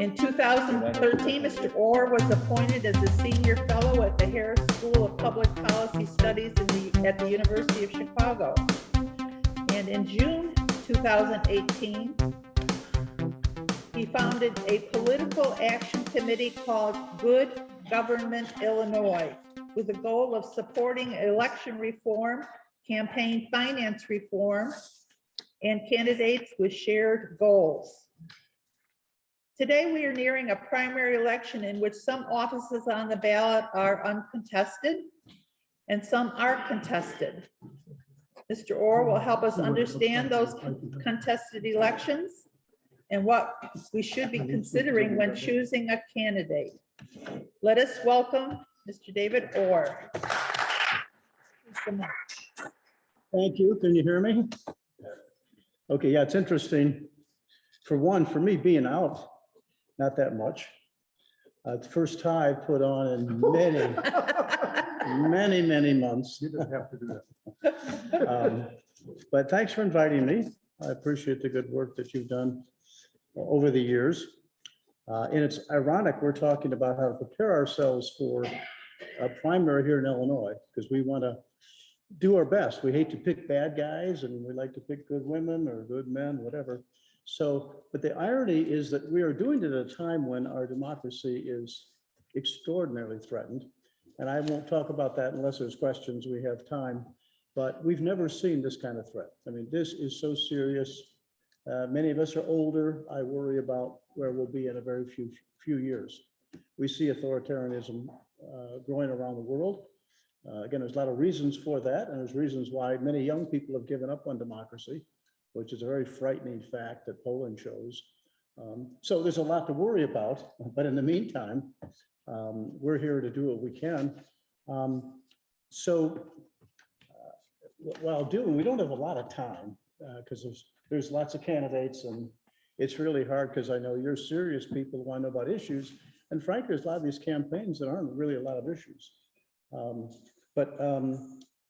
In 2013, Mr. Orr was appointed as a senior fellow at the Harris School of Public Policy Studies at the University of Chicago. And in June 2018, he founded a political action committee called Good Government Illinois, with the goal of supporting election reform, campaign finance reform, and candidates with shared goals. Today, we are nearing a primary election in which some offices on the ballot are uncontested and some are contested. Mr. Orr will help us understand those contested elections and what we should be considering when choosing a candidate. Let us welcome Mr. David Orr. Thank you. Can you hear me? Okay, yeah, it's interesting. For one, for me being out, not that much. It's the first tie I put on in many months. You don't have to do that. But thanks for inviting me. I appreciate the good work that you've done over the years. And it's ironic, we're talking about how to prepare ourselves for a primary here in Illinois, because we want to do our best. We hate to pick bad guys and we like to pick good women or good men, whatever. So, but the irony is that we are doing it at a time when our democracy is extraordinarily threatened. And I won't talk about that unless there's questions, we have time, but we've never seen this kind of threat. I mean, this is so serious. Many of us are older. I worry about where we'll be in a very few years. We see authoritarianism growing around the world. Again, there's a lot of reasons for that, and there's reasons why many young people have given up on democracy, which is a very frightening fact that polling shows. So there's a lot to worry about, but in the meantime, we're here to do what we can. What I'll do, and we don't have a lot of time because there's lots of candidates, and it's really hard because I know you're serious people who want to know about issues, and frankly, there's a lot of these campaigns that aren't really a lot of issues.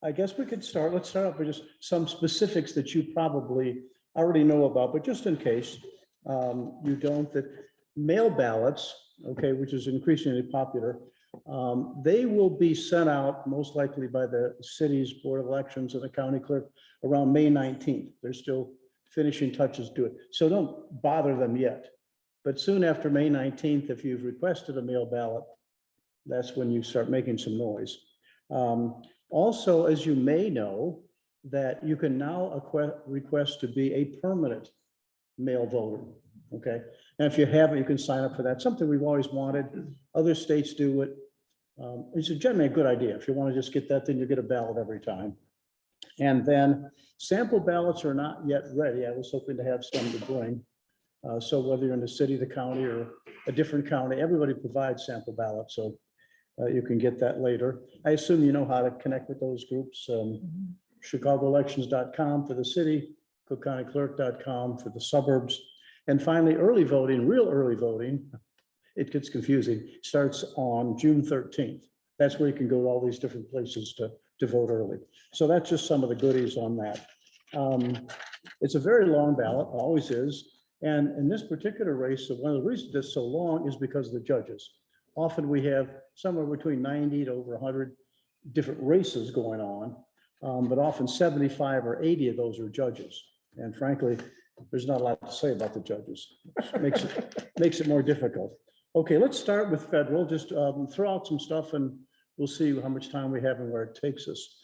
I guess we could start. Let's start off with just some specifics that you probably already know about, but just in case you don't, that mail ballots, okay, which is increasingly popular, they will be sent out most likely by the city's board of elections and the county clerk around May 19th. They're still finishing touches to it. So don't bother them yet. But soon after May 19th, if you've requested a mail ballot, that's when you start making some noise. Also, as you may know, that you can now request to be a permanent mail voter, okay? And if you haven't, you can sign up for that. Something we've always wanted. Other states do it. It's generally a good idea. If you want to just get that, then you get a ballot every time. And then sample ballots are not yet ready. I was hoping to have some to bring. So whether you're in the city, the county, or a different county, everybody provides sample ballots. So you can get that later. I assume you know how to connect with those groups. ChicagoElections.com for the city, CookCountyClerk.com for the suburbs. And finally, early voting, real early voting, it gets confusing, starts on June 13th. That's where you can go to all these different places to vote early. So that's just some of the goodies on that. It's a very long ballot, always is. And in this particular race, so one of the reasons it's so long is because of the judges. Often we have somewhere between 90 to over 100 different races going on, but often 75 or 80 of those are judges. And frankly, there's not a lot to say about the judges. Makes it more difficult. Okay, let's start with federal. Just throw out some stuff and we'll see how much time we have and where it takes us.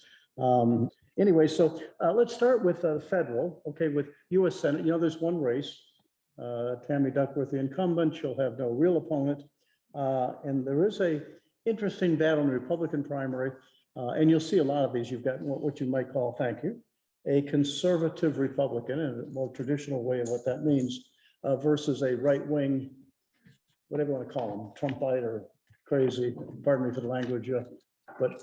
Anyway, so let's start with federal. Okay, with US Senate, you know, there's one race. Tammy Duckworth, the incumbent, she'll have no real opponent. And there is a interesting battle in the Republican primary, and you'll see a lot of these. You've got what you might call, thank you, a conservative Republican in a more traditional way of what that means, versus a right-wing, whatever you want to call them, Trumpite or crazy, pardon me for the language, but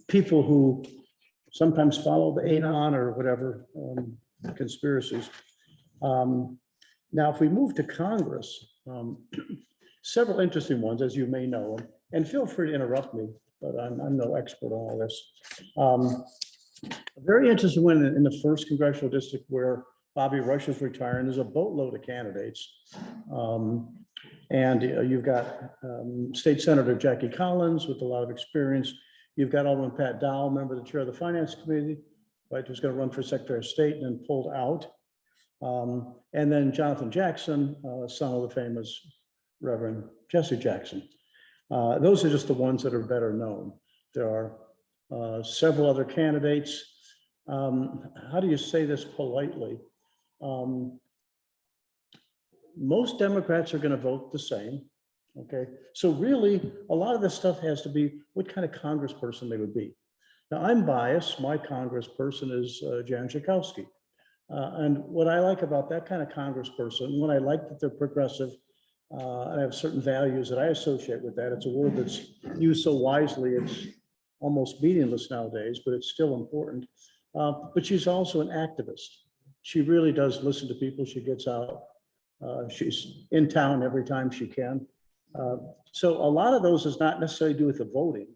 people who sometimes follow the ANON or whatever conspiracies. Now, if we move to Congress, several interesting ones, as you may know, and feel free to interrupt me, but I'm no expert on all this. A very interesting one in the first congressional district where Bobby Rush is retiring. There's a boatload of candidates. And you've got State Senator Jackie Collins with a lot of experience. You've got Alderman Pat Dowell, member of the chair of the Finance Committee, right, who's going to run for Secretary of State and then pulled out. And then Jonathan Jackson, son of the famous Reverend Jesse Jackson. Those are just the ones that are better known. There are several other candidates. How do you say this politely? Most Democrats are going to vote the same. Okay, so really, a lot of this stuff has to be what kind of congressperson they would be. Now, I'm biased. My congressperson is Jan Schakowsky. And what I like about that kind of congressperson, when I like that they're progressive, I have certain values that I associate with that. It's a word that's used so wisely, it's almost meaningless nowadays, but it's still important. But she's also an activist. She really does listen to people. She gets out. She's in town every time she can. So a lot of those does not necessarily do with the voting,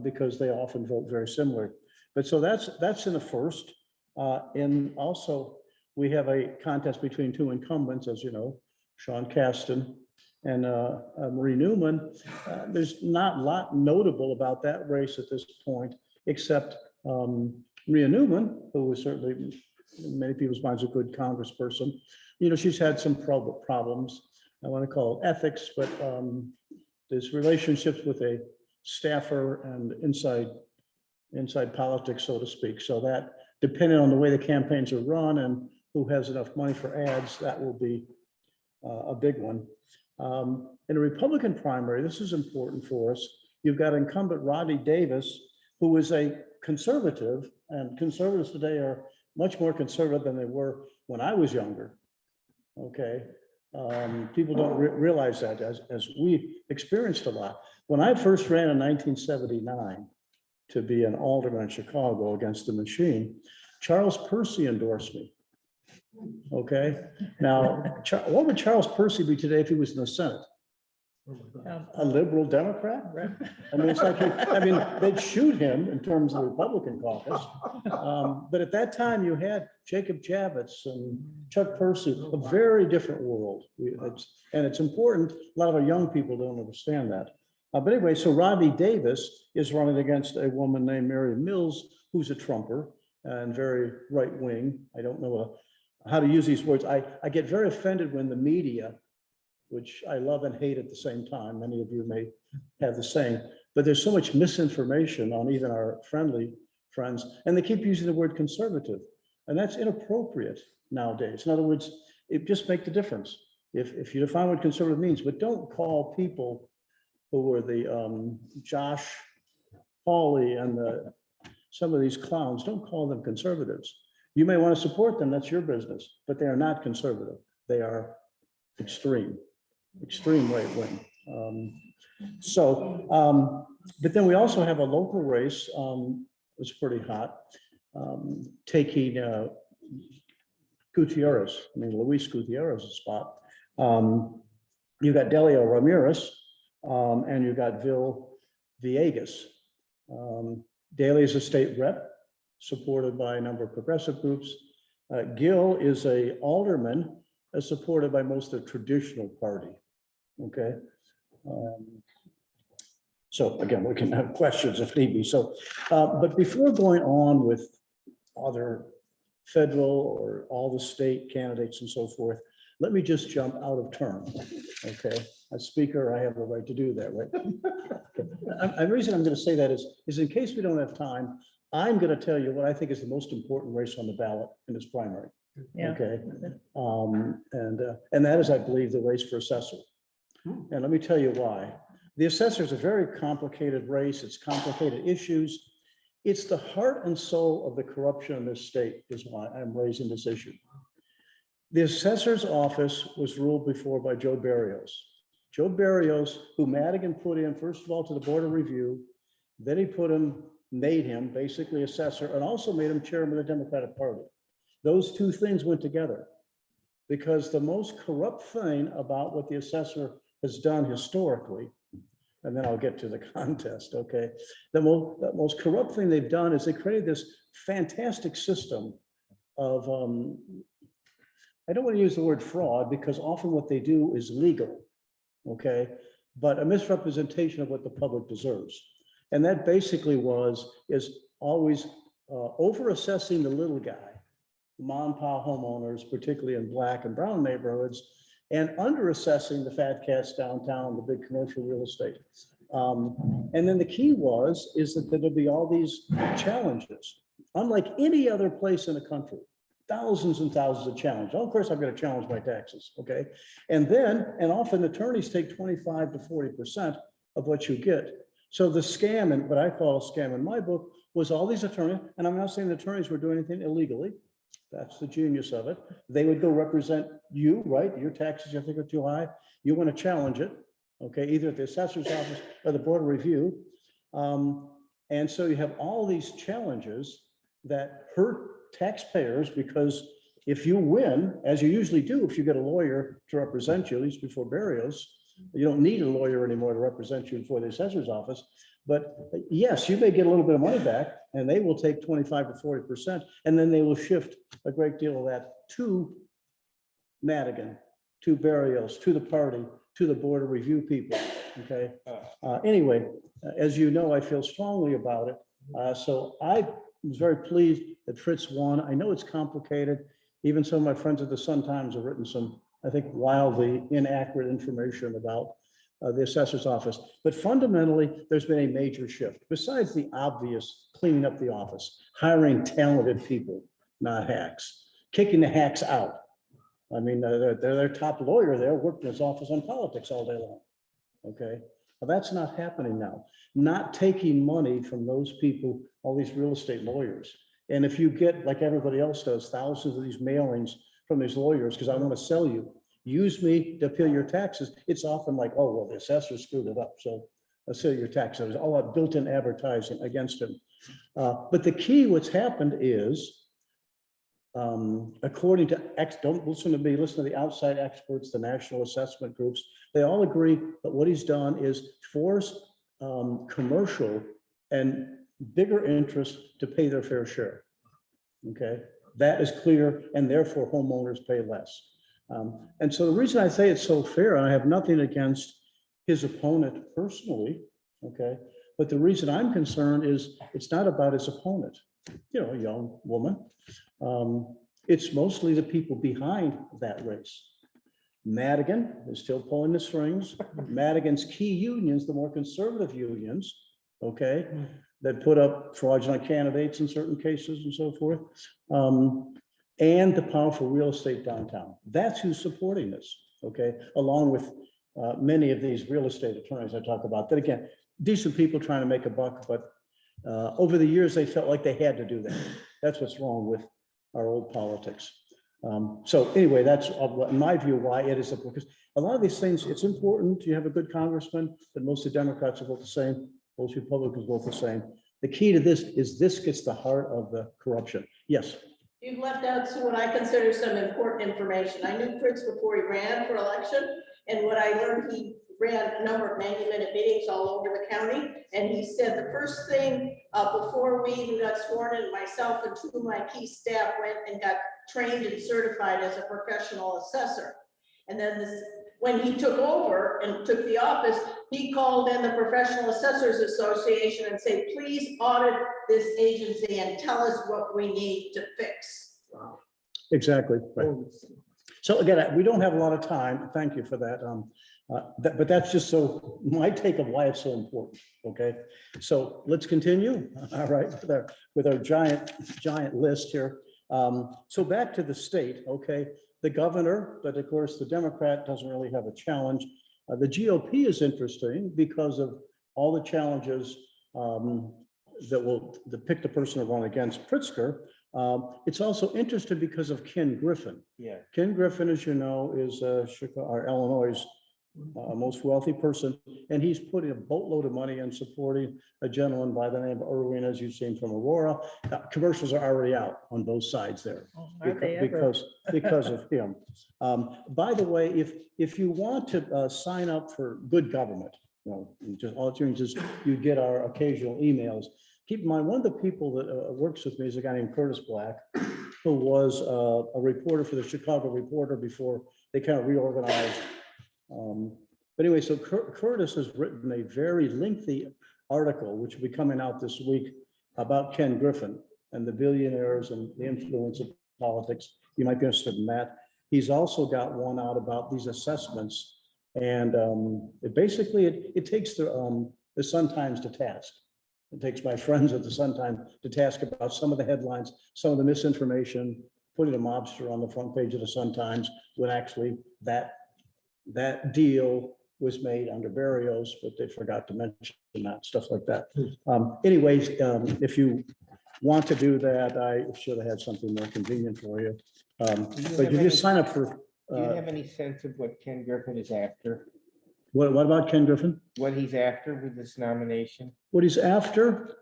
because they often vote very similar. But so that's in the first. And also we have a contest between two incumbents, as you know, Sean Caston and Marie Newman. There's not a lot notable about that race at this point, except Maria Newman, who was certainly in many people's minds a good congressperson. You know, she's had some problems. I want to call it ethics, but there's relationships with a staffer and inside politics, so to speak. So that, depending on the way the campaigns are run and who has enough money for ads, that will be a big one. In a Republican primary, this is important for us. You've got incumbent Rodney Davis, who is a conservative, and conservatives today are much more conservative than they were when I was younger. Okay, people don't realize that as we experienced a lot. When I first ran in 1979 to be an alderman in Chicago against the machine, Charles Percy endorsed me. Okay, now what would Charles Percy be today if he was in the Senate? A liberal Democrat, right? I mean, it's like, they'd shoot him in terms of the Republican caucus. But at that time, you had Jacob Javits and Chuck Percy, a very different world. And it's important. A lot of our young people don't understand that. But anyway, so Rodney Davis is running against a woman named Mary Mills, who's a Trumper and very right wing. I don't know how to use these words. I get very offended when the media, which I love and hate at the same time, many of you may have the same, but there's so much misinformation on even our friendly friends, and they keep using the word conservative, and that's inappropriate nowadays. In other words, it just makes the difference. If you define what conservative means, but don't call people who were the Josh Hawley and some of these clowns, don't call them conservatives. You may want to support them, that's your business, but they are not conservative. They are extreme right wing. But then we also have a local race that's pretty hot, taking Gutierrez, Luis Gutierrez's spot. You've got Delio Ramirez, and you've got Vil Villegas. Daley is a state rep, supported by a number of progressive groups. Gil is a alderman, supported by most of the traditional party. Okay. So again, we can have questions if need be. So, but before going on with other federal or all the state candidates and so forth, let me just jump out of turn. Okay. As speaker, I have the right to do that, right? Okay. The reason I'm going to say that is in case we don't have time, I'm going to tell you what I think is the most important race on the ballot in this primary. Yeah. Okay. And that is, I believe, the race for assessor. And let me tell you why. The assessor is a very complicated race. It's complicated issues. It's the heart and soul of the corruption in this state is why I'm raising this issue. The assessor's office was ruled before by Joe Barrios. Joe Barrios, who Madigan put in, first of all, to the Board of Review, then he made him basically assessor, and also made him chairman of the Democratic Party. Those two things went together because the most corrupt thing about what the assessor has done historically, and then I'll get to the contest, okay? The most corrupt thing they've done is they created this fantastic system of I don't want to use the word fraud because often what they do is legal, okay? But a misrepresentation of what the public deserves. And that basically is always over assessing the little guy, the mom and pop homeowners, particularly in black and brown neighborhoods, and under assessing the fat cats downtown, the big commercial real estate. And then the key is that there'll be all these challenges. Unlike any other place in the country, thousands and thousands of challenges. Oh, of course, I'm going to challenge my taxes, okay? And often attorneys take 25 to 40% of what you get. So the scam, and what I call a scam in my book, was all these attorneys, and I'm not saying the attorneys were doing anything illegally. That's the genius of it. They would go represent you, right? Your taxes you think are too high. You want to challenge it, okay? Either at the assessor's office or the board of review. And so you have all these challenges that hurt taxpayers, because if you win, as you usually do, if you get a lawyer to represent you, at least before burials, you don't need a lawyer anymore to represent you before the assessor's office. But yes, you may get a little bit of money back, and they will take 25 to 40%, and then they will shift a great deal of that to Madigan, to burials, to the party, to the board of review people, okay? Anyway, as you know, I feel strongly about it. So I was very pleased that Fritz won. I know it's complicated. Even some of my friends at the Sun-Times have written some, I think, wildly inaccurate information about the assessor's office. But fundamentally, there's been a major shift. Besides the obvious cleaning up the office, hiring talented people, not hacks, kicking the hacks out. I mean, they're their top lawyer there, worked in his office on politics all day long. Okay, well, that's not happening now. Not taking money from those people, all these real estate lawyers. And if you get, like everybody else does, thousands of these mailings from these lawyers, because I want to sell you, use me to appeal your taxes. It's often like, oh, well, the assessor screwed it up, so I'll sell your taxes. There's all that built-in advertising against him. But the key, what's happened is, according to don't listen to me, listen to the outside experts, the national assessment groups, they all agree that what he's done is force commercial and bigger interests to pay their fair share. Okay, that is clear, and therefore homeowners pay less. And so the reason I say it's so fair, and I have nothing against his opponent personally, okay, but the reason I'm concerned is it's not about his opponent, you know, a young woman. It's mostly the people behind that race. Madigan is still pulling the strings. Madigan's key unions, the more conservative unions, okay, that put up fraudulent candidates in certain cases and so forth, and the powerful real estate downtown. That's who's supporting this, okay, along with many of these real estate attorneys I talk about. That again, decent people trying to make a buck, but over the years they felt like they had to do that. That's what's wrong with our old politics. So anyway, that's in my view why it is, because a lot of these things, it's important you have a good congressman, but most of the Democrats will vote the same, most Republicans vote the same. The key to this is this gets the heart of the corruption. Yes. You've left out some what I consider some important information. I knew Fritz before he ran for election, and what I learned, he ran a number of 90-minute meetings all over the county, and he said the first thing before we even got sworn in, myself and two of my key staff went and got trained and certified as a professional assessor. And then when he took over and took the office, he called in the Professional Assessors Association and said, please audit this agency and tell us what we need to fix. Wow. Exactly. Right. So again, we don't have a lot of time. Thank you for that. But that's just so my take of why it's so important. Okay, so let's continue. All right, with our giant list here. So back to the state. Okay, the governor, but of course the Democrat doesn't really have a challenge. The GOP is interesting because of all the challenges that will depict the person to run against Pritzker. It's also interesting because of Ken Griffin. Yeah, Ken Griffin, as you know, is our Illinois' most wealthy person, and he's putting a boatload of money in supporting a gentleman by the name of Irwin, as you've seen from Aurora. Commercials are already out on both sides there because of him. By the way, if you want to sign up for good government, you know, just all changes, you get our occasional emails. Keep in mind, one of the people that works with me is a guy named Curtis Black. who was a reporter for the Chicago Reporter before they kind of reorganized. But anyway, so Curtis has written a very lengthy article, which will be coming out this week, about Ken Griffin and the billionaires and the influence of politics. You might be interested in that. He's also got one out about these assessments. And it basically, it takes the Sun-Times to task. It takes my friends at the Sun-Times to task about some of the headlines, some of the misinformation, putting a mobster on the front page of the Sun-Times when actually that deal was made under Barrios, but they forgot to mention that, stuff like that. Anyways, if you want to do that, I should have had something more convenient for you. But you just sign up for. Do you have any sense of what Ken Griffin is after? What about Ken Griffin? What he's after with this nomination? What he's after,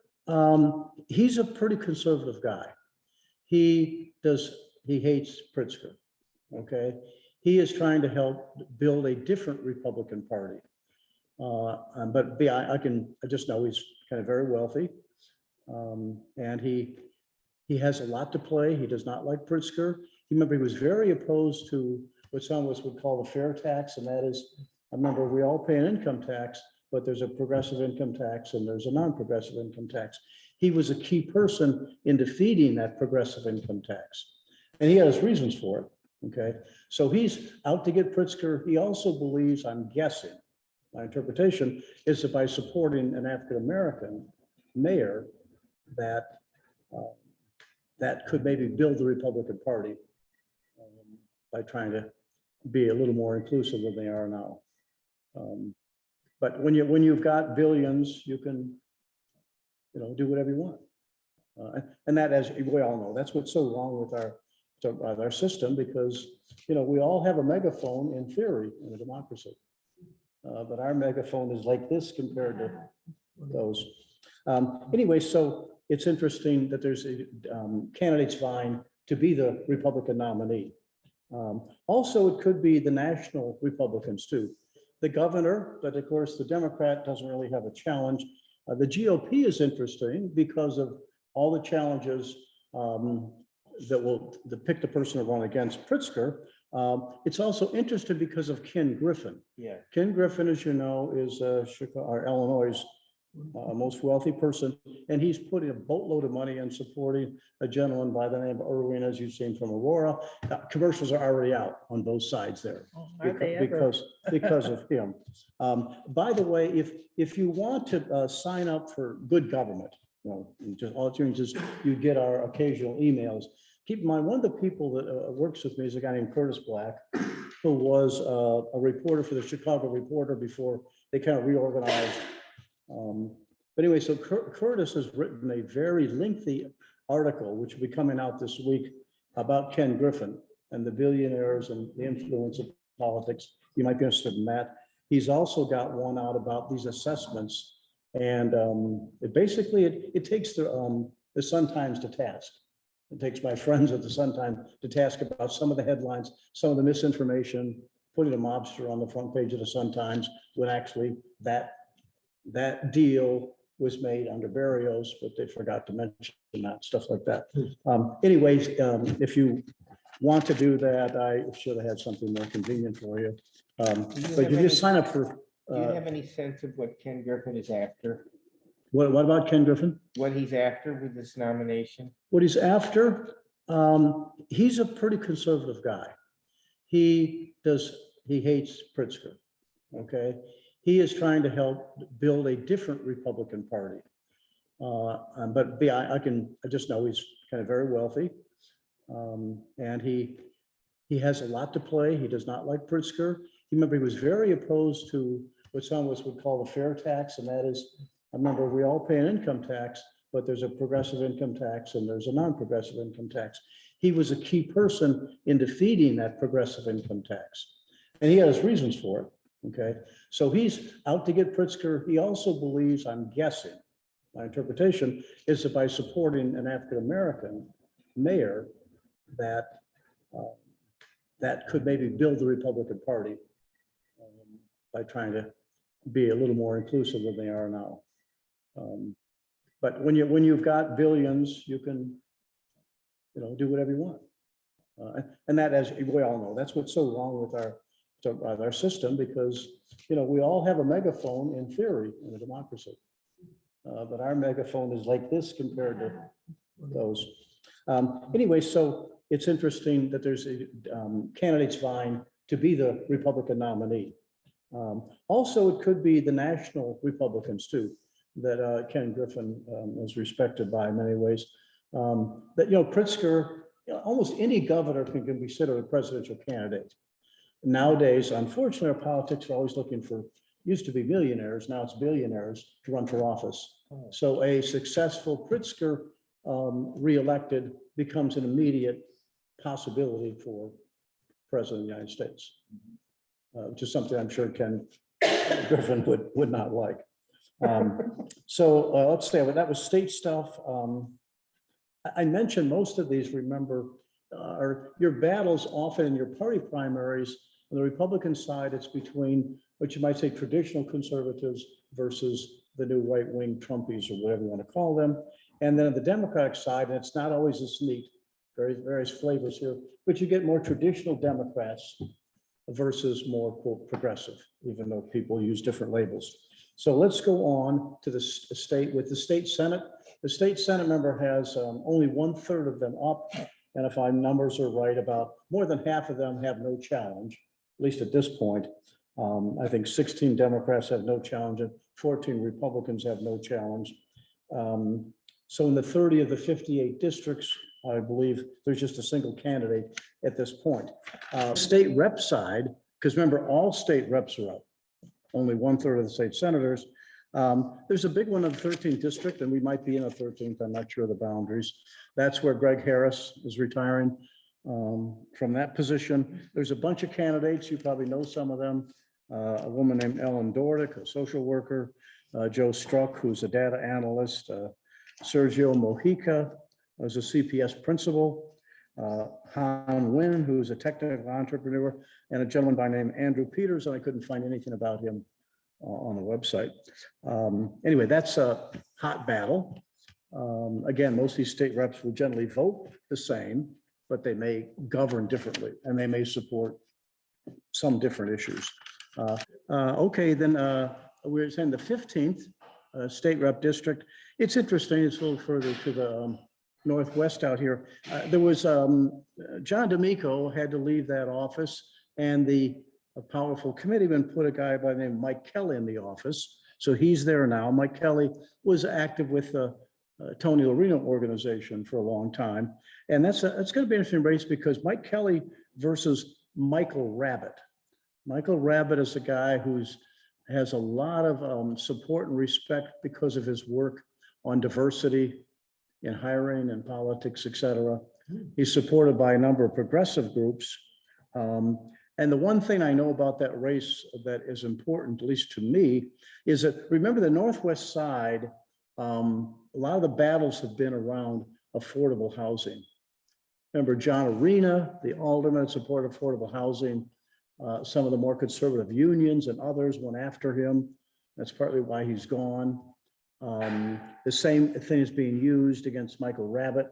he's a pretty conservative guy. He hates Pritzker, okay? He is trying to help build a different Republican Party. But I just know he's kind of very wealthy. And he has a lot to play. He does not like Pritzker. Remember, he was very opposed to what some of us would call the fair tax, and that is, I remember we all pay an income tax, but there's a progressive income tax and there's a non-progressive income tax. He was a key person in defeating that progressive income tax. And he has reasons for it, okay? So he's out to get Pritzker. He also believes, I'm guessing, my interpretation is that by supporting an African-American mayor, that could maybe build the Republican Party by trying to be a little more inclusive than they are now. But when you've got billions, you can, do whatever you want. And that, as we all know, that's what's so wrong with our system, because, we all have a megaphone in theory in a democracy. But our megaphone is like this compared to those. Anyway, so it's interesting that there's candidates vying to be the Republican nominee. Also, it could be the national Republicans too. The governor, but of course, the Democrat doesn't really have a challenge. The GOP is interesting because of all the challenges that will pick the person to run against Pritzker. It's also interesting because of Ken Griffin. Yeah. Ken Griffin, as you know, is Illinois' most wealthy person, and he's putting a boatload of money in supporting a gentleman by the name of Irwin, as you've seen from Aurora. Commercials are already out on both sides there because of him. By the way, if you want to sign up for good government, just all it means is you get our occasional emails. Keep in mind, one of the people that works with me is a guy named Curtis Black, who was a reporter for the Chicago Reporter before they kind of reorganized. But anyway, so Curtis has written a very lengthy article, which will be coming out this week, about Ken Griffin and the billionaires and the influence of politics. You might be interested in that. He's also got one out about these assessments. And it takes the Sun-Times to task. It takes my friends at the Sun-Times to task about some of the headlines, some of the misinformation, putting a mobster on the front page of the Sun-Times when actually that deal was made under Barrios, but they forgot to mention that, stuff like that. Anyways, if you want to do that, I should have had something more convenient for you. But you just sign up for. Do you have any sense of what Ken Griffin is after? What about Ken Griffin? What he's after with this nomination? What he's after, he's a pretty conservative guy. He hates Pritzker, okay? He is trying to help build a different Republican Party. But I just know he's kind of very wealthy. And he has a lot to play. He does not like Pritzker. Remember, he was very opposed to what some of us would call the fair tax, and that is, I remember we all pay an income tax, but there's a progressive income tax and there's a non-progressive income tax. He was a key person in defeating that progressive income tax. And he has reasons for it, okay? So he's out to get Pritzker. He also believes, I'm guessing, my interpretation is that by supporting an African-American mayor, that could maybe build the Republican Party by trying to be a little more inclusive than they are now. But when you've got billions, you can, do whatever you want. And that, as we all know, that's what's so wrong with our system, because, we all have a megaphone in theory in a democracy. But our megaphone is like this compared to those. Anyway, so it's interesting that there's candidates vying to be the Republican nominee. Also, it could be the national Republicans too, that Ken Griffin is respected by in many ways. That, Pritzker, almost any governor can be considered a presidential candidate. Nowadays, unfortunately, our politics are always looking for, used to be millionaires, now it's billionaires to run for office. So a successful Pritzker reelected becomes an immediate possibility for president of the United States, which is something I'm sure Ken Griffin would not like. So let's say that was state stuff. I mentioned most of these, remember, are your battles often in your party primaries. On the Republican side, it's between what you might say traditional conservatives versus the new right-wing Trumpies, or whatever you want to call them. And then on the Democratic side, and it's not always this neat, various flavors here, but you get more traditional Democrats versus more, quote, progressive, even though people use different labels. So let's go on to the state with the state Senate. The state Senate member has only 1/3 of them up. And if my numbers are right, about more than half of them have no challenge, at least at this point. I think 16 Democrats have no challenge and 14 Republicans have no challenge. So in the 30 of the 58 districts, I believe there's just a single candidate at this point. State rep side, because remember, all state reps are up, only 1/3 of the state senators. There's a big one in the 13th district, and we might be in a 13th, I'm not sure of the boundaries. That's where Greg Harris is retiring from that position. There's a bunch of candidates, you probably know some of them. A woman named Ellen Dordick, a social worker, Joe Struck, who's a data analyst, Sergio Mojica, who's a CPS principal, Han Nguyen, who's a technical entrepreneur, and a gentleman by name Andrew Peters, and I couldn't find anything about him on the website. Anyway, that's a hot battle. Again, most of these state reps will generally vote the same, but they may govern differently, and they may support some different issues. Okay, then we're saying the 15th state rep district. It's interesting, it's a little further to the northwest out here. There was John D'Amico had to leave that office, and a powerful committeeman put a guy by the name of Mike Kelly in the office. So he's there now. Mike Kelly was active with the Tony Lorino organization for a long time. And that's going to be an interesting race, because Mike Kelly versus Michael Rabbitt. Michael Rabbitt is a guy who's has a lot of support and respect because of his work on diversity in hiring and politics, et cetera. He's supported by a number of progressive groups. And the one thing I know about that race that is important, at least to me, is that, remember, the Northwest side, a lot of the battles have been around affordable housing. Remember John Arena, the alderman, supported affordable housing. Some of the more conservative unions and others went after him. That's partly why he's gone. The same thing is being used against Michael Rabbitt.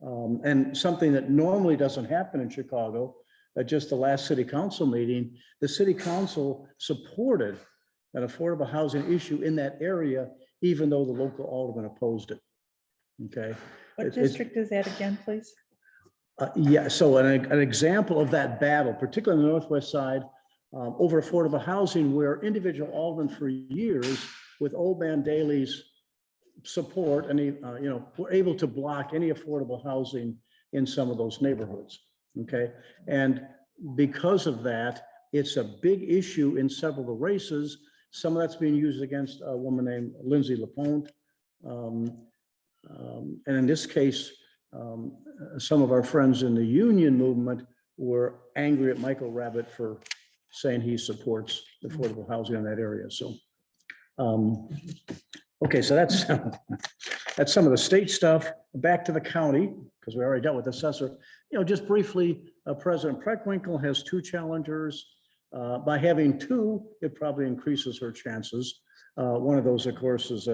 And something that normally doesn't happen in Chicago, at just the last city council meeting, the city council supported an affordable housing issue in that area, even though the local alderman opposed it. Okay. What district is that again, please? Yeah, so an example of that battle, particularly on the Northwest side, over affordable housing, where individual aldermen for years, with Old Man Daley's support, and were able to block any affordable housing in some of those neighborhoods. Okay, and because of that, it's a big issue in several of the races. Some of that's being used against a woman named Lindsay LaPointe, and in this case, some of our friends in the union movement were angry at Michael Rabbitt for saying he supports affordable housing in that area. So, okay, so that's some of the state stuff. Back to the county, because we already dealt with assessor. Just briefly, President Preckwinkle has 2 challengers. By having 2, it probably increases her chances. One of those, of course, is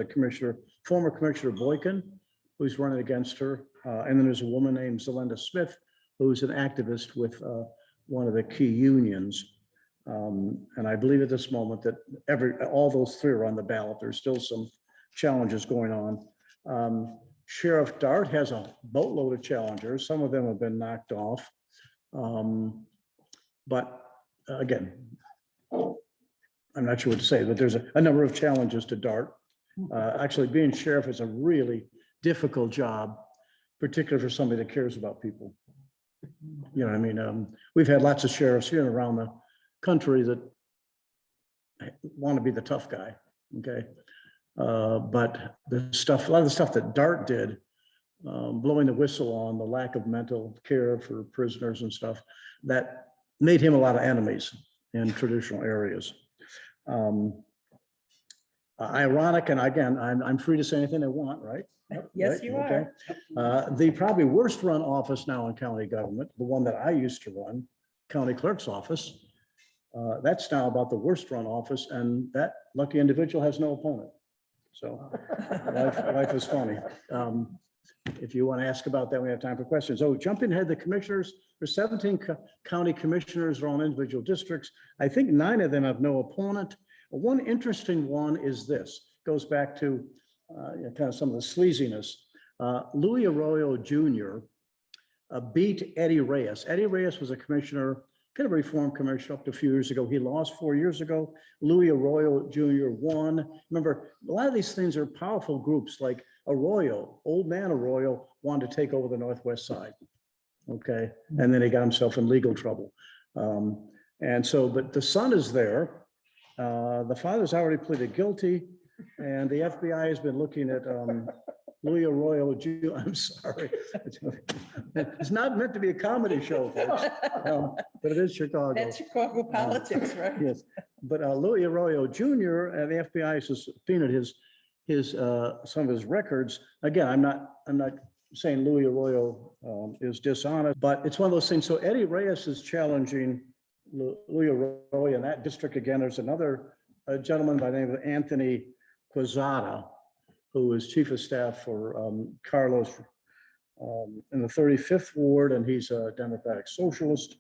former Commissioner Boykin. who's running against her. And then there's a woman named Zelenda Smith, who's an activist with one of the key unions. And I believe at this moment that all those three are on the ballot. There's still some challenges going on. Sheriff Dart has a boatload of challengers. Some of them have been knocked off. But again, I'm not sure what to say, but there's a number of challenges to Dart. Actually, being sheriff is a really difficult job, particularly for somebody that cares about people. You know what I mean? We've had lots of sheriffs here and around the country that want to be the tough guy, okay? But a lot of the stuff that Dart did, blowing the whistle on the lack of mental care for prisoners and stuff, that made him a lot of enemies in traditional areas. Ironic, and again, I'm free to say anything I want, right? Yes, Right? you Okay. are. The probably worst run office now in county government, the one that I used to run, county clerk's office, that's now about the worst run office, and that lucky individual has no opponent. So life is funny. If you want to ask about that, we have time for questions. Oh, jumping ahead, the commissioners, there's 17 county commissioners are on individual districts. I think 9 of them have no opponent. One interesting one is this, goes back to kind of some of the sleaziness. Louis Arroyo Jr. Beat Eddie Reyes. Eddie Reyes was a commissioner, kind of a reform commissioner up to a few years ago. He lost 4 years ago. Louis Arroyo Jr. won. Remember, a lot of these things are powerful groups like Arroyo, old man Arroyo wanted to take over the Northwest side. Okay, and then he got himself in legal trouble. And so, but the son is there. The father's already pleaded guilty, and the FBI has been looking at Louis Arroyo Jr. I'm sorry. It's not meant to be a comedy show, folks, but it is Chicago. That's Chicago politics, right? Yes, but Louis Arroyo Jr. and the FBI has subpoenaed his some of his records. Again, I'm not saying Louis Arroyo is dishonest, but it's one of those things. So Eddie Reyes is challenging Louis Arroyo in that district again. There's another gentleman by the name of Anthony Quezada, who is chief of staff for Carlos in the 35th ward, and he's a Democratic socialist.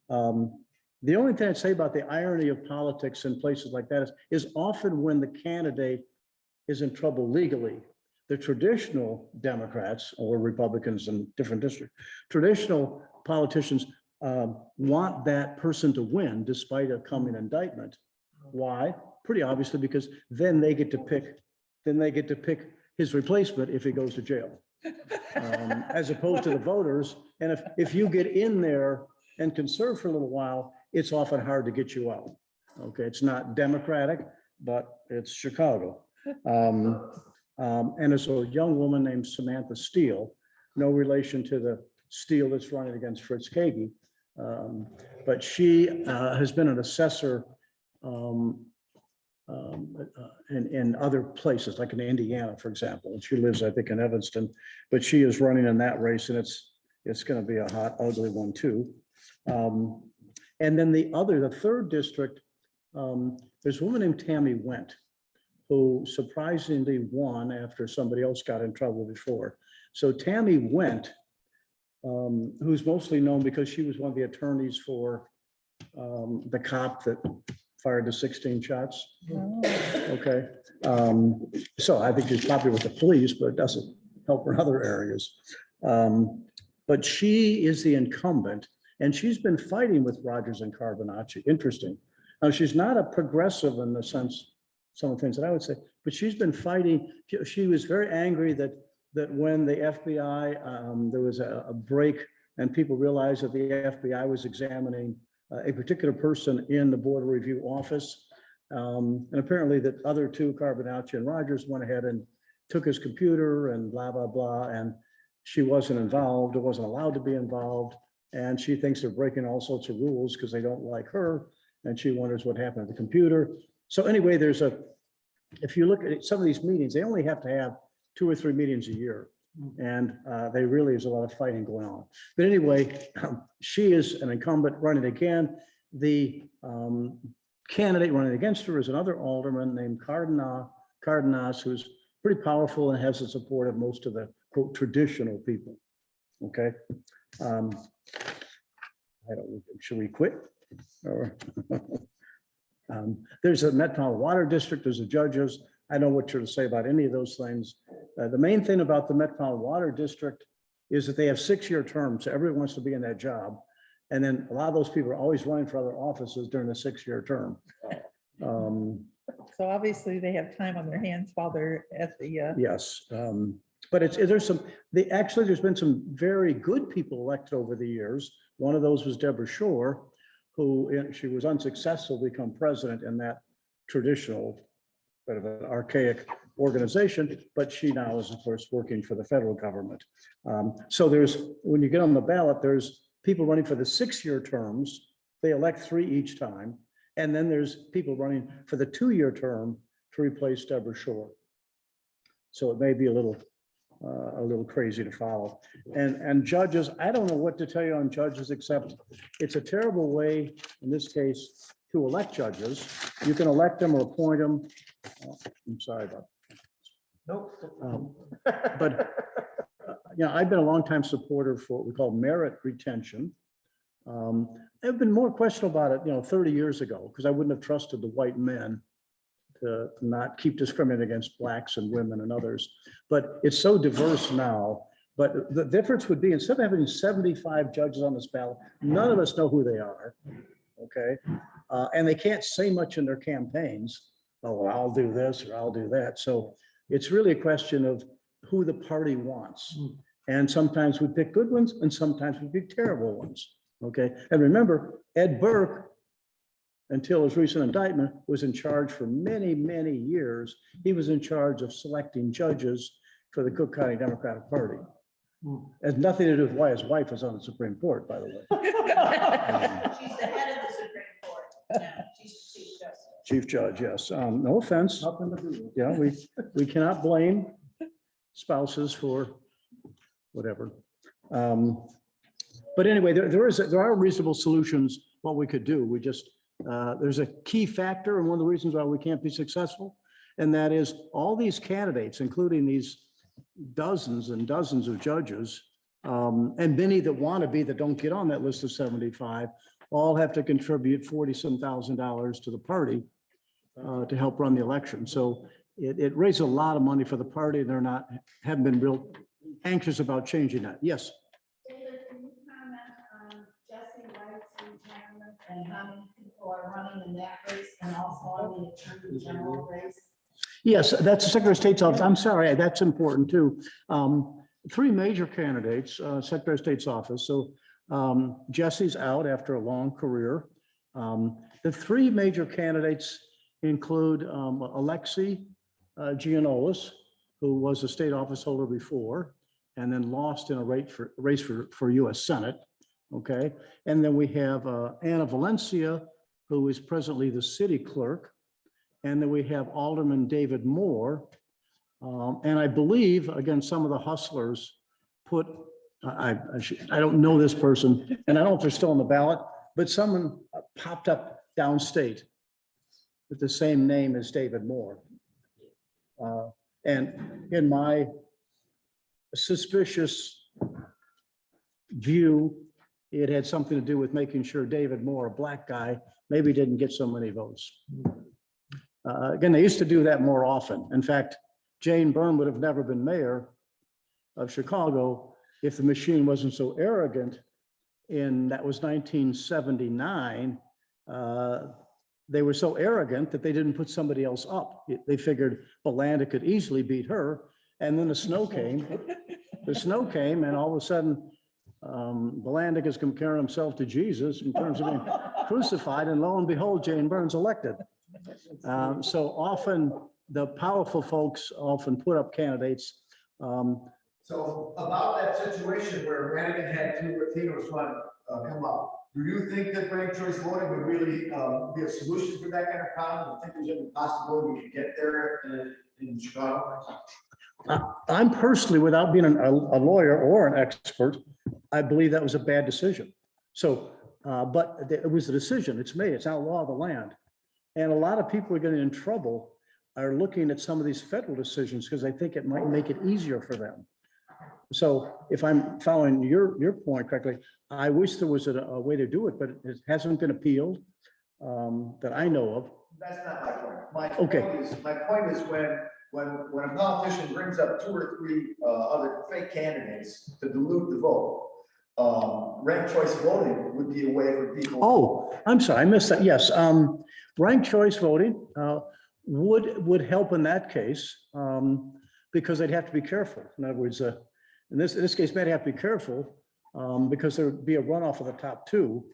The only thing I'd say about the irony of politics in places like that is often when the candidate is in trouble legally, the traditional Democrats or Republicans in different districts, traditional politicians want that person to win despite a coming indictment. Why? Pretty obviously, because then they get to pick his replacement if he goes to jail, as opposed to the voters. And if you get in there and can serve for a little while, it's often hard to get you out. Okay, it's not democratic, but it's Chicago. And there's a young woman named Samantha Steele, no relation to the Steele that's running against Fritz Kagi, but she has been an assessor in other places, like in Indiana, for example. And she lives, I think, in Evanston, but she is running in that race, and it's going to be a hot, ugly one too. And then the third district, there's a woman named Tammy Went, who surprisingly won after somebody else got in trouble before. So Tammy Went, who's mostly known because she was one of the attorneys for the cop that fired the 16 shots. Okay. So I think she's popular with the police, but it doesn't help her in other areas. But she is the incumbent, and she's been fighting with Rogers and Carbonacci. Interesting. Now, she's not a progressive in the sense, some of the things that I would say, but she's been fighting. She was very angry that when the FBI, there was a break and people realized that the FBI was examining a particular person in the border review office. And apparently that other two, Carbonacci and Rogers, went ahead and took his computer and blah, blah, blah. And she wasn't involved or wasn't allowed to be involved. And she thinks they're breaking all sorts of rules because they don't like her. And she wonders what happened to the computer. So anyway, if you look at some of these meetings, they only have to have 2 or 3 meetings a year. And they really is a lot of fighting going on. But anyway, she is an incumbent running again. The candidate running against her is another alderman named Cardenas, who's pretty powerful and has the support of most of the quote, traditional people. Okay. I don't, should we quit? Or there's a Metropolitan Water District, there's the judges. I don't know what you're to say about any of those things. The main thing about the Metropolitan Water District is that they have 6-year terms. So everyone wants to be in that job. And then a lot of those people are always running for other offices during the 6-year term. So obviously they have time on their hands while they're at the, Yes. But there's there's been some very good people elected over the years. One of those was Deborah Shore, who she was unsuccessful to become president in that traditional, bit of an archaic organization, but she now is, of course, working for the federal government. So when you get on the ballot, there's people running for the 6-year terms. They elect 3 each time. And then there's people running for the 2-year term to replace Deborah Shore. So it may be a little crazy to follow. And judges, I don't know what to tell you on judges, except it's a terrible way, in this case, to elect judges. You can elect them or appoint them. I'm sorry about Nope. but I've been a longtime supporter for what we call merit retention. I've been more questionable about it, 30 years ago, because I wouldn't have trusted the white men to not keep discriminating against blacks and women and others. But it's so diverse now. But the difference would be, instead of having 75 judges on this ballot, none of us know who they are. Okay. And they can't say much in their campaigns. Oh, well, I'll do this or I'll do that. So it's really a question of who the party wants. And sometimes we pick good ones and sometimes we pick terrible ones. Okay. And remember, Ed Burke, until his recent indictment, was in charge for many, many years. He was in charge of selecting judges for the Cook County Democratic Party. It has nothing to do with why his wife was on the Supreme Court, by the way. She's the head of the Supreme Court. Yeah, she's the Chief Justice. Chief Judge, yes. No offense. Nothing to do with it. Yeah, we cannot blame spouses for whatever. But anyway, there are reasonable solutions what we could do. We just, there's a key factor, and one of the reasons why we can't be successful, and that is all these candidates, including these dozens and dozens of judges, and many that want to be that don't get on that list of 75, all have to contribute $40-some thousand to the party to help run the election. So it raises a lot of money for the party, and haven't been real anxious about changing that. Yes. David, can you comment on Jesse White's retirement and how many people are running in that race, and also on the Attorney General race? Yes, that's the Secretary of State's office. I'm sorry, that's important too. 3 major candidates, Secretary of State's office. So Jesse's out after a long career. The 3 major candidates include Alexi Giannoulis, who was a state office holder before, and then lost in a race for U.S. Senate. Okay, and then we have Anna Valencia, who is presently the city clerk. And then we have Alderman David Moore. And I believe, again, some of the hustlers put, I don't know this person, and I don't know if they're still on the ballot, but someone popped up downstate with the same name as David Moore. And in my suspicious view, it had something to do with making sure David Moore, a black guy, maybe didn't get so many votes. Again, they used to do that more often. In fact, Jane Byrne would have never been mayor of Chicago if the machine wasn't so arrogant. That was 1979. They were so arrogant that they didn't put somebody else up. They figured Belanda could easily beat her. And then the snow came. The snow came, and all of a sudden, Belanda is comparing himself to Jesus in terms of being crucified. And lo and behold, Jane Byrne's elected. So often the powerful folks often put up candidates. So about that situation where Brannigan had 2 Latinos come up, do you think that ranked choice voting would really be a solution for that kind of problem? Do you think there's any possibility we could get there in Chicago? I'm personally, without being a lawyer or an expert, I believe that was a bad decision. So, but it was a decision. It's made. It's not law of the land. And a lot of people are getting in trouble are looking at some of these federal decisions because they think it might make it easier for them. So if I'm following your point correctly, I wish there was a way to do it, but it hasn't been appealed that I know of. That's not my point. My Okay. point is when a politician brings up 2 or 3 other fake candidates to dilute the vote, ranked choice voting would be a way for people. Oh, I'm sorry, I missed that. Yes, ranked choice voting would help in that case because they'd have to be careful. In other words, in this case, they'd have to be careful because there would be a runoff of the top 2.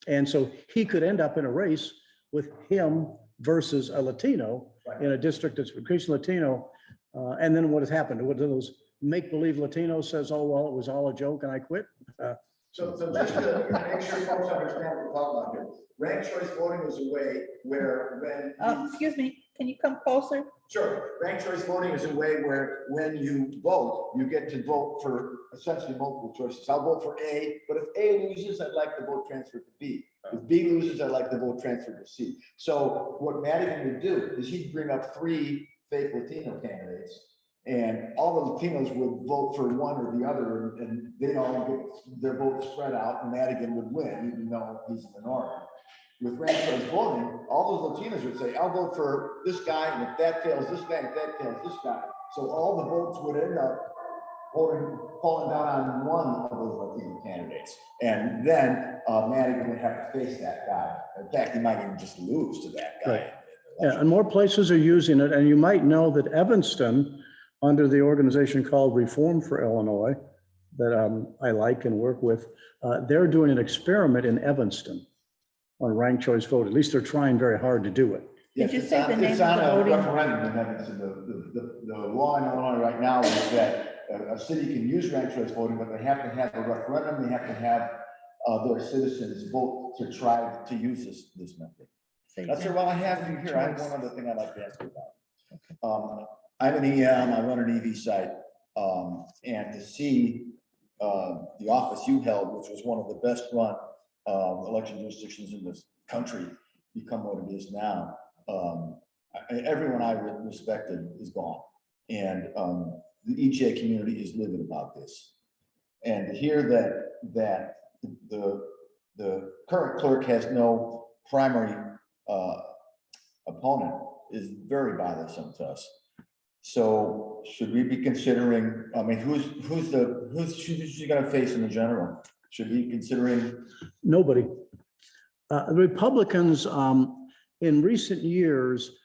And so he could end up in a race with him versus a Latino in a district that's increasing Latino. And then what has happened? What do those make-believe Latinos says, oh, well, it was all a joke and I quit? So just to make sure folks understand what we're talking about here, ranked choice voting is a way where Excuse me, can you come closer? Sure, ranked choice voting is a way where when you vote, you get to vote for essentially multiple choices. I'll vote for A, but if A loses, I'd like the vote transferred to B. If B loses, I'd like the vote transferred to C. So what Madigan would do is he'd bring up 3 fake Latino candidates, and all the Latinos would vote for one or the other, and they'd all get their votes spread out, and Madigan would win, even though he's a minority. With ranked choice voting, all those Latinos would say, I'll vote for this guy, and if that fails, this guy, if that fails, this guy. So all the votes would end up falling down on one of those Latino candidates. And then Madigan would have to face that guy. In fact, he might even just lose to that guy. Right. Yeah, and more places are using it. And you might know that Evanston, under the organization called Reform for Illinois, that I like and work with, they're doing an experiment in Evanston on ranked choice vote. At least they're trying very hard to do it. Did you say the name It's of on the a voting? referendum in Evanston. The law in Illinois right now is that a city can use ranked choice voting, but they have to have a referendum. They have to have their citizens vote to try to use this method. That's all I have you here. I have one other thing I'd like to ask you about. I'm an EM, I run an EV site, and to see the office you held, which was one of the best run election jurisdictions in this country, become what it is now. Everyone I respected is gone, and the EJ community is livid about this. And to hear that the current clerk has no primary opponent is very bothersome to us. So should we be considering? I mean, who's she going to face in the general? Should we be considering? Nobody. The Republicans in recent years,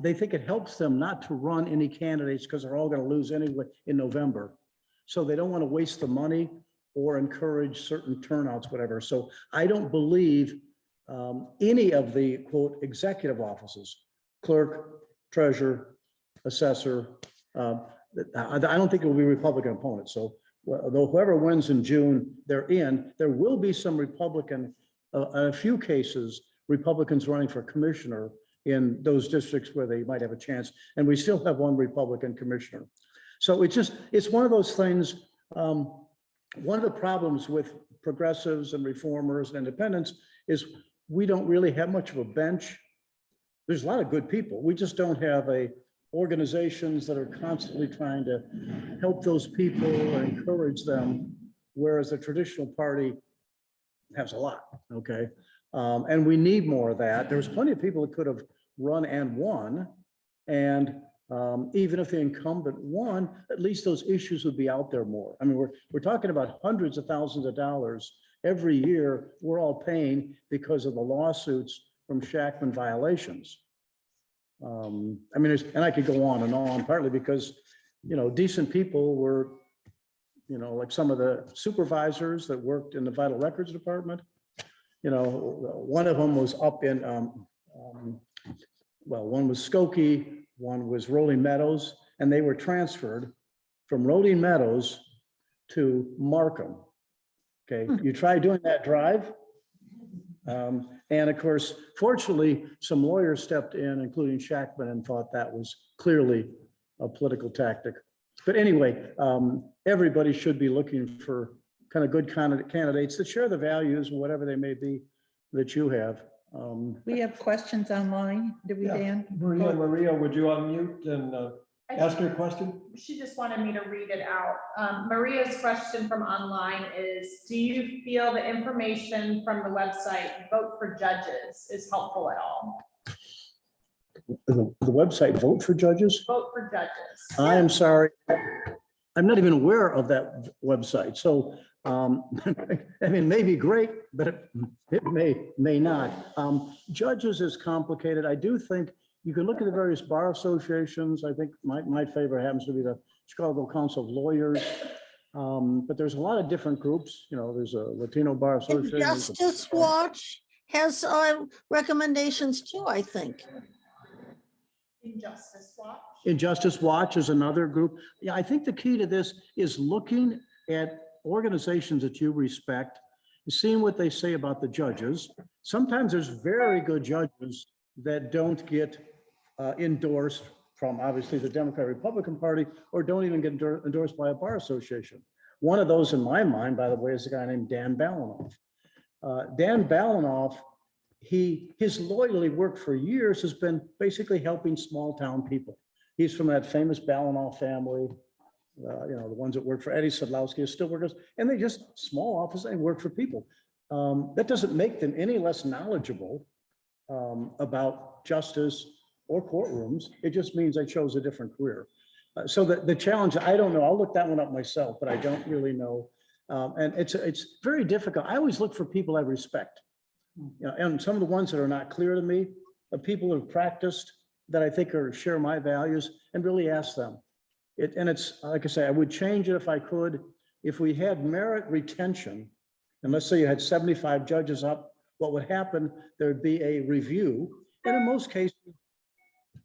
they think it helps them not to run any candidates because they're all going to lose anyway in November. So they don't want to waste the money or encourage certain turnouts, whatever. So I don't believe any of the quote executive offices, clerk, treasurer, assessor, I don't think it will be Republican opponents. So though whoever wins in June, they're in. There will be some Republican, in a few cases, Republicans running for commissioner in those districts where they might have a chance. And we still have one Republican commissioner. So it's one of those things. One of the problems with progressives and reformers and independents is we don't really have much of a bench. There's a lot of good people. We just don't have organizations that are constantly trying to help those people and encourage them, whereas the traditional party has a lot, okay? And we need more of that. There's plenty of people that could have run and won, and even if the incumbent won, at least those issues would be out there more. I mean, we're talking about hundreds of thousands of dollars every year we're all paying because of the lawsuits from Shackman violations. I mean, and I could go on, partly because, decent people were, like some of the supervisors that worked in the Vital Records Department. One of them was up in, one was Skokie, one was Rolling Meadows, and they were transferred from Rolling Meadows to Markham. Okay, you try doing that drive. And of course, fortunately, some lawyers stepped in, including Shackman, and thought that was clearly a political tactic. But anyway, everybody should be looking for kind of good candidates that share the values, whatever they may be, that you have. We have questions online. Do we, Yeah. Dan? Maria, would you unmute and Ask your question. She just wanted me to read it out. Maria's question from online is, do you feel the information from the website Vote for Judges is helpful at all? The website Vote for Judges? Vote for Judges. I am sorry. I'm not even aware of that website. So, I mean, may be great, but it may not. Judges is complicated. I do think you can look at the various bar associations. I think my favorite happens to be the Chicago Council of Lawyers. But there's a lot of different groups. You know, there's a Latino Bar Association. Justice Watch has recommendations too, I think. Injustice Watch. Injustice Watch is another group. Yeah, I think the key to this is looking at organizations that you respect, seeing what they say about the judges. Sometimes there's very good judges that don't get endorsed from obviously the Democrat Republican Party, or don't even get endorsed by a bar association. One of those in my mind, by the way, is a guy named Dan Balanoff. Dan Balanoff, his loyalty work for years has been basically helping small town people. He's from that famous Balanoff family, you know, the ones that work for Eddie Sadlowski are still workers, and they just small office, they work for people. That doesn't make them any less knowledgeable about justice or courtrooms. It just means they chose a different career. So the challenge, I don't know, I'll look that one up myself, but I don't really know. And it's very difficult. I always look for people I respect. You know, and some of the ones that are not clear to me are people who have practiced that I think share my values, and really ask them. And it's, like I say, I would change it if I could. If we had merit retention, and let's say you had 75 judges up, what would happen, there'd be a review. And in most cases,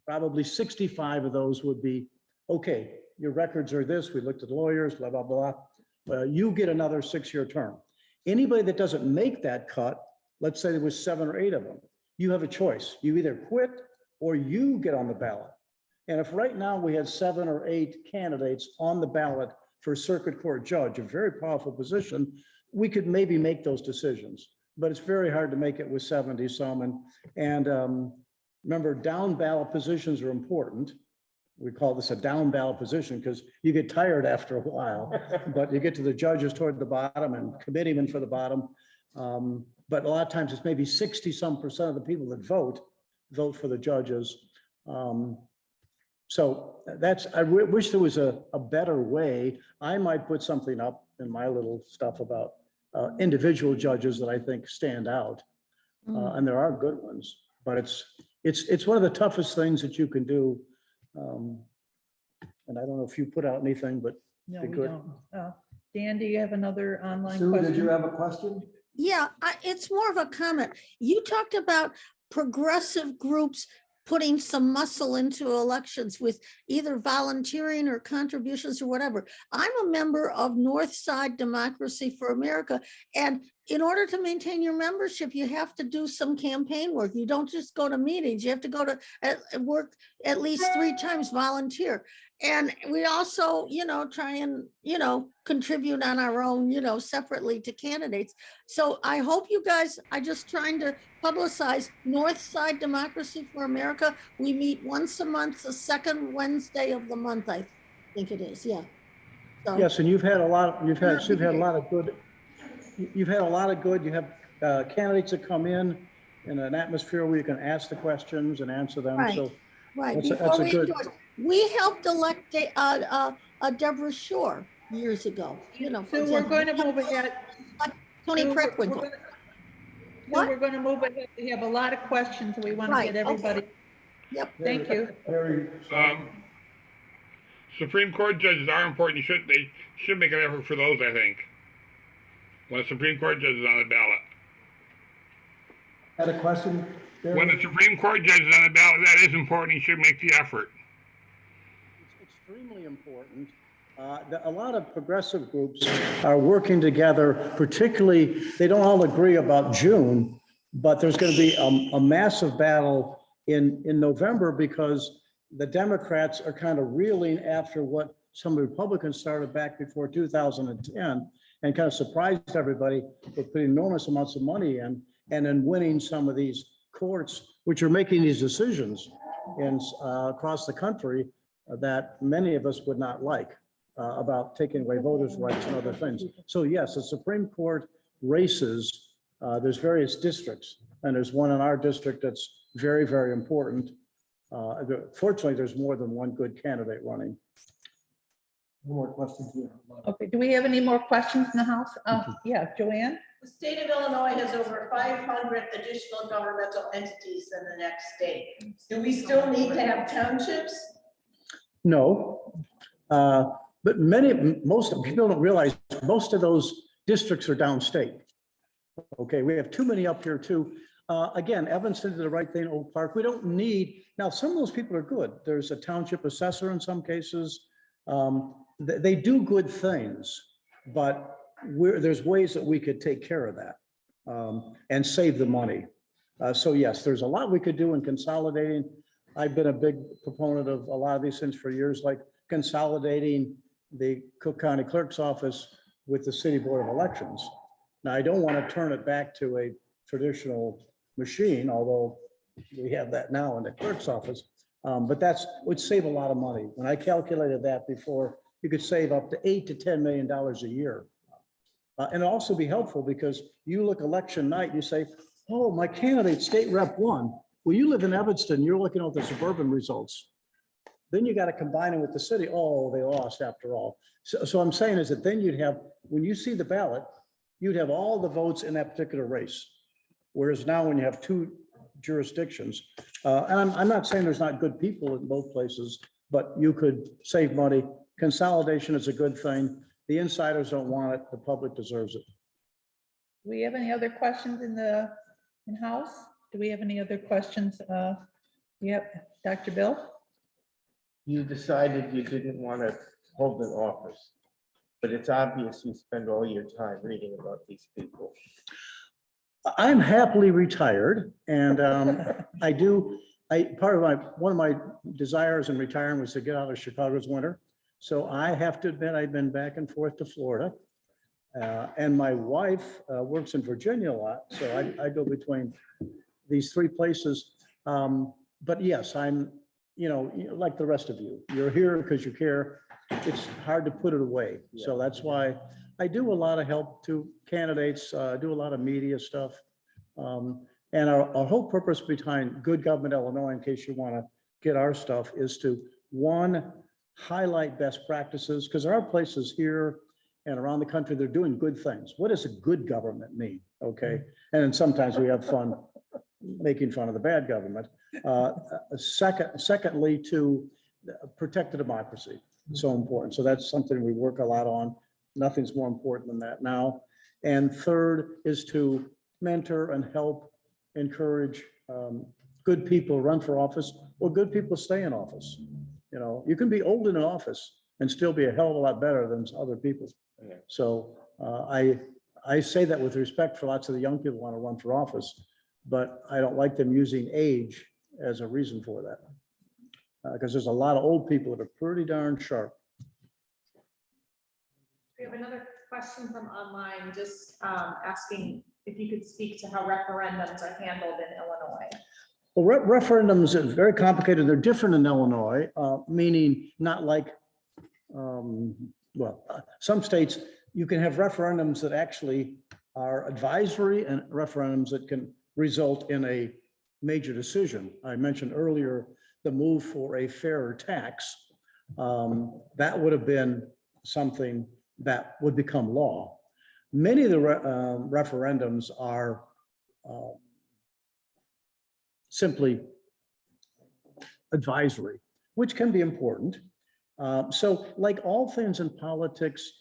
probably 65 of those would be, okay, your records are this, we looked at lawyers, blah, blah, blah. You get another 6-year term. Anybody that doesn't make that cut, let's say there was 7 or 8 of them, you have a choice. You either quit or you get on the ballot. And if right now we had 7 or 8 candidates on the ballot for circuit court judge, a very powerful position, we could maybe make those decisions. But it's very hard to make it with 70 some. And remember, down ballot positions are important. We call this a down ballot position because you get tired after a while, but you get to the judges toward the bottom and committeemen for the bottom. But a lot of times it's maybe 60% of the people that vote for the judges. So that's, I wish there was a better way. I might put something up in my little stuff about individual judges that I think stand out. And there are good ones, but it's one of the toughest things that you can do. And I don't know if you put out anything, but No, be we good. don't. Dan, do you have another online Sue, question? did you have a question? Yeah, it's more of a comment. You talked about progressive groups putting some muscle into elections with either volunteering or contributions or whatever. I'm a member of Northside Democracy for America. And in order to maintain your membership, you have to do some campaign work. You don't just go to meetings. You have to go to work at least 3 times, volunteer. And we also, try and, contribute on our own, separately to candidates. So I hope you guys are just trying to publicize Northside Democracy for America. We meet once a month, the second Wednesday of the month, I think it is. Yeah. So, Yes, and you've had a lot, you've had a lot of good, you have candidates that come in an atmosphere where you can ask the questions and answer them. Right. So right. that's Before a we good. endorse, we helped elect Deborah Shore years ago, for So we're example. going to move ahead. Tony Sue, Preckwinkle. So What? we're going to move ahead. We have a lot of questions. We want to Right, get everybody. Yep. Thank you. Very, Supreme Court judges are important. They should make an effort for those, I think. When a Supreme Court judge is on the ballot. had a question? Barry? When the Supreme Court judge is on the ballot, that is important. He should make the effort. It's extremely important. A lot of progressive groups are working together, particularly, they don't all agree about June, but there's going to be a massive battle in November because the Democrats are kind of reeling after what some Republicans started back before 2010 and kind of surprised everybody with putting enormous amounts of money in and then winning some of these courts, which are making these decisions across the country. that many of us would not like about taking away voters' rights and other things. So yes, the Supreme Court races, there's various districts, and there's one in our district that's very, very important. Fortunately, there's more than one good candidate running. No more questions here. Okay, do we have any more questions in the House? Yeah, Joanne? The state of Illinois has over 500 additional governmental entities in the next state. Do we still need to have townships? No, but most people don't realize most of those districts are downstate. Okay, we have too many up here too. Again, Evanston did the right thing, Oak Park. We don't need, now some of those people are good. There's a township assessor in some cases. They do good things, but there's ways that we could take care of that and save the money. So yes, there's a lot we could do in consolidating. I've been a big proponent of a lot of these things for years, like consolidating the Cook County Clerk's office with the City Board of Elections. Now, I don't want to turn it back to a traditional machine, although we have that now in the clerk's office. But would save a lot of money. When I calculated that before, you could save up to $8 to $10 million a year. And also be helpful because you look election night, you say, oh, my candidate state rep won. Well, you live in Evanston, you're looking at the suburban results. Then you got to combine it with the city. Oh, they lost after all. So I'm saying is that then you'd have, when you see the ballot, you'd have all the votes in that particular race. Whereas now when you have two jurisdictions, and I'm not saying there's not good people in both places, but you could save money. Consolidation is a good thing. The insiders don't want it. The public deserves it. Do we have any other questions in House? Do we have any other questions? Yep, Dr. Bill? You decided you didn't want to hold an office, but it's obvious you spend all your time reading about these people. I'm happily retired, and one of my desires in retiring was to get out of Chicago's winter. So I have to admit, I've been back and forth to Florida. And my wife works in Virginia a lot, so I go between these three places. But yes, I'm, like the rest of you, you're here because you care. It's hard to put it away. So that's why I do a lot of help to candidates, do a lot of media stuff. And our whole purpose behind Good Government Illinois, in case you want to get our stuff, is to, one, highlight best practices, because there are places here and around the country, they're doing good things. What does a good government mean? Okay. And then sometimes we have fun making fun of the bad government. Secondly, to protect the democracy. So important. So that's something we work a lot on. Nothing's more important than that now. And third is to mentor and help encourage good people run for office, or good people stay in office. You can be old in an office and still be a hell of a lot better than other people. Yeah. So I say that with respect for lots of the young people who want to run for office, but I don't like them using age as a reason for that. Because there's a lot of old people that are pretty darn sharp. We have another question from online, just asking if you could speak to how referendums are handled in Illinois. Well, referendums are very complicated. They're different in Illinois, meaning not like, some states, you can have referendums that actually are advisory and referendums that can result in a major decision. I mentioned earlier the move for a fairer tax. That would have been something that would become law. Many of the referendums are simply advisory, which can be important. So like all things in politics,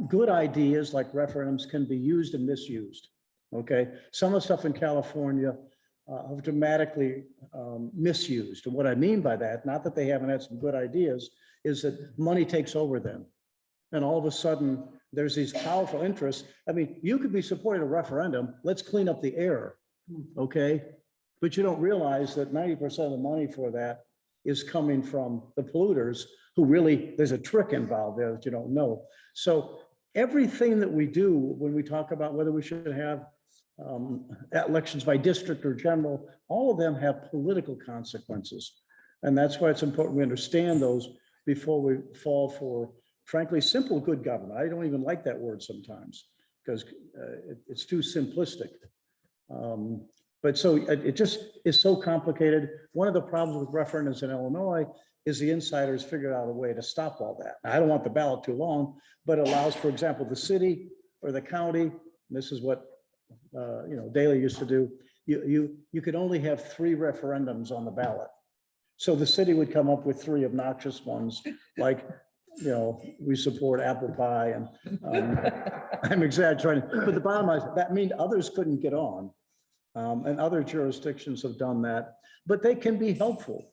good ideas like referendums can be used and misused. Okay, some of the stuff in California have dramatically misused. And what I mean by that, not that they haven't had some good ideas, is that money takes over them. And all of a sudden, there's these powerful interests. I mean, you could be supporting a referendum, let's clean up the air, okay? But you don't realize that 90% of the money for that is coming from the polluters who really, there's a trick involved there that you don't know. So everything that we do when we talk about whether we should have elections by district or general, all of them have political consequences. And that's why it's important we understand those before we fall for, frankly, simple good government. I don't even like that word sometimes because it's too simplistic. But so it just is so complicated. One of the problems with referendums in Illinois is the insiders figured out a way to stop all that. I don't want the ballot too long, but it allows, for example, the city or the county, this is what Daley used to do. You could only have 3 referendums on the ballot. So the city would come up with 3 obnoxious ones, like, we support apple pie and I'm exaggerating, but the bottom line is that means others couldn't get on. And other jurisdictions have done that, but they can be helpful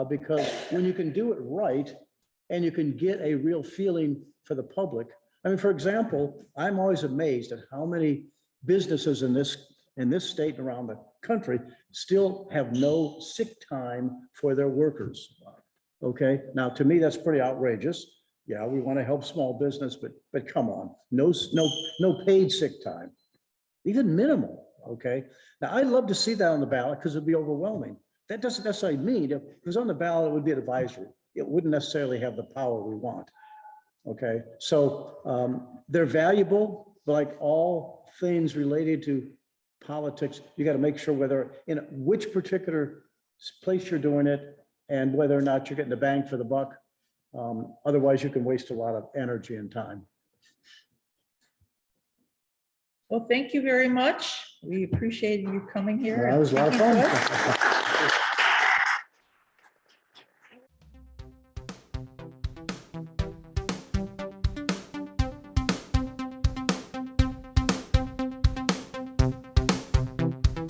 because when you can do it right and you can get a real feeling for the public. I mean, for example, I'm always amazed at how many businesses in this state and around the country still have no sick time for their workers. Okay, now to me, that's pretty outrageous. Yeah, we want to help small business, but come on, no paid sick time, even minimal. Okay, now I'd love to see that on the ballot because it'd be overwhelming. That doesn't necessarily mean if it was on the ballot, it would be advisory. It wouldn't necessarily have the power we want. Okay, so they're valuable, but like all things related to politics, you got to make sure whether in which particular place you're doing it and whether or not you're getting the bang for the buck. Otherwise, you can waste a lot of energy and time. Well, thank you very much. We appreciate you coming here. That was a lot of and speaking to fun. us.